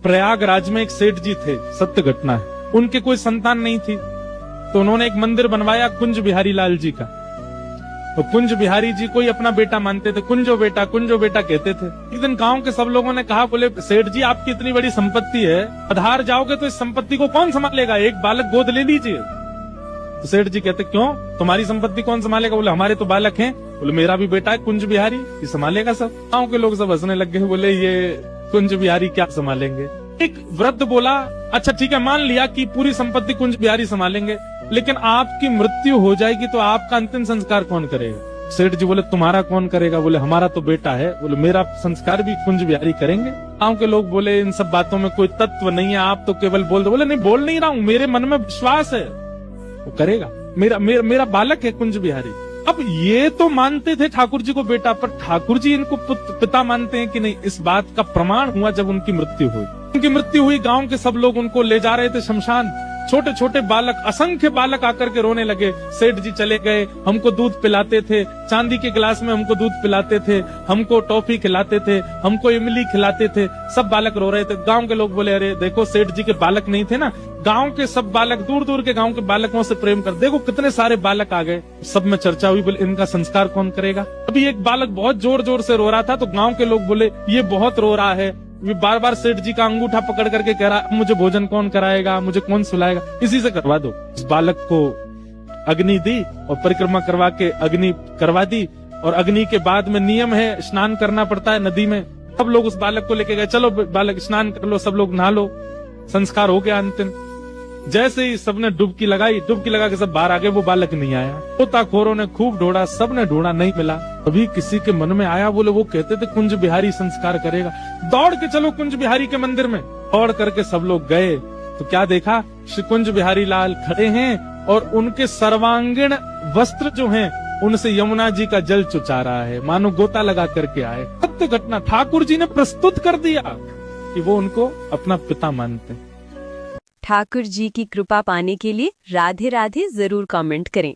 प्रयागराज में एक सेठ जी थे, सत्य घटना है। उनके कोई संतान नहीं थी, तो उन्होंने एक मंदिर बनवाया कुंज बिहारी लाल जी का। तो कुंज बिहारी जी को ही अपना बेटा मानते थे, कुंजो बेटा कहते थे। एक दिन गांव के सब लोगों ने कहा, बोले सेठ जी आपकी इतनी बड़ी संपत्ति है, आधार जाओगे तो इस संपत्ति को कौन संभालेगा, एक बालक गोद ले लीजिए। तो सेठ जी कहते क्यों, तुम्हारी संपत्ति कौन संभालेगा? बोले हमारे तो बालक हैं। बोले मेरा भी बेटा है कुंज बिहारी, ये संभालेगा सब। गांव के लोग सब हंसने लग गए, बोले ये कुंज बिहारी क्या संभालेंगे। एक वृद्ध बोला, अच्छा ठीक है, मान लिया कि पूरी संपत्ति कुंज बिहारी संभालेंगे, लेकिन आपकी मृत्यु हो जाएगी तो आपका अंतिम संस्कार कौन करेगा? सेठ जी बोले तुम्हारा कौन करेगा? बोले हमारा तो बेटा है। बोले मेरा संस्कार भी कुंज बिहारी करेंगे। गांव के लोग बोले इन सब बातों में कोई तत्व नहीं है, आप तो केवल बोल दो। बोले नहीं, बोल नहीं रहा हूँ, मेरे मन में विश्वास है वो करेगा, मेरा बालक है कुंज बिहारी। अब ये तो मानते थे ठाकुर जी को बेटा, पर ठाकुर जी इनको पिता मानते हैं कि नहीं, इस बात का प्रमाण हुआ जब उनकी मृत्यु हुई। उनकी मृत्यु हुई, गांव के सब लोग उनको ले जा रहे थे शमशान। छोटे छोटे बालक, असंख्य बालक आकर के रोने लगे। सेठ जी चले गए, हमको दूध पिलाते थे, चांदी के गिलास में हमको दूध पिलाते थे, हमको टॉफी खिलाते थे, हमको इमली खिलाते थे। सब बालक रो रहे थे। गांव के लोग बोले अरे देखो सेठ जी के बालक नहीं थे ना, गांव के सब बालक, दूर दूर के गांव के बालकों से प्रेम कर, देखो कितने सारे बालक आ गए। सब में चर्चा हुई, बोले इनका संस्कार कौन करेगा। अभी एक बालक बहुत जोर जोर से रो रहा था, तो गांव के लोग बोले ये बहुत रो रहा है, ये बार बार सेठ जी का अंगूठा पकड़ करके कह रहा मुझे भोजन कौन कराएगा, मुझे कौन सुलाएगा, इसी से करवा दो। इस बालक को अग्नि दी और परिक्रमा करवा के अग्नि करवा दी। और अग्नि के बाद में नियम है, स्नान करना पड़ता है नदी में। सब लोग उस बालक को लेके गए, चलो बालक स्नान कर लो, सब लोग नहा लो। संस्कार हो गया अंतिम। जैसे ही सबने डुबकी लगाई, डुबकी लगा के सब बाहर आ गए, वो बालक नहीं आया। गोताखोरों ने खूब ढूंढा, सबने ढूंढा, नहीं मिला। अभी किसी के मन में आया, बोले वो कहते थे कुंज बिहारी संस्कार करेगा, दौड़ के चलो कुंज बिहारी के मंदिर में। दौड़ करके सब लोग गए तो क्या देखा, श्री कुंज बिहारी लाल खड़े हैं और उनके सर्वांगीण वस्त्र जो हैं उनसे यमुना जी का जल चुचा रहा है, मानो गोता लगा करके आए। सत्य घटना ठाकुर जी ने प्रस्तुत कर दिया कि वो उनको अपना पिता मानते हैं। ठाकुर जी की कृपा पाने के लिए राधे राधे जरूर कमेंट करें।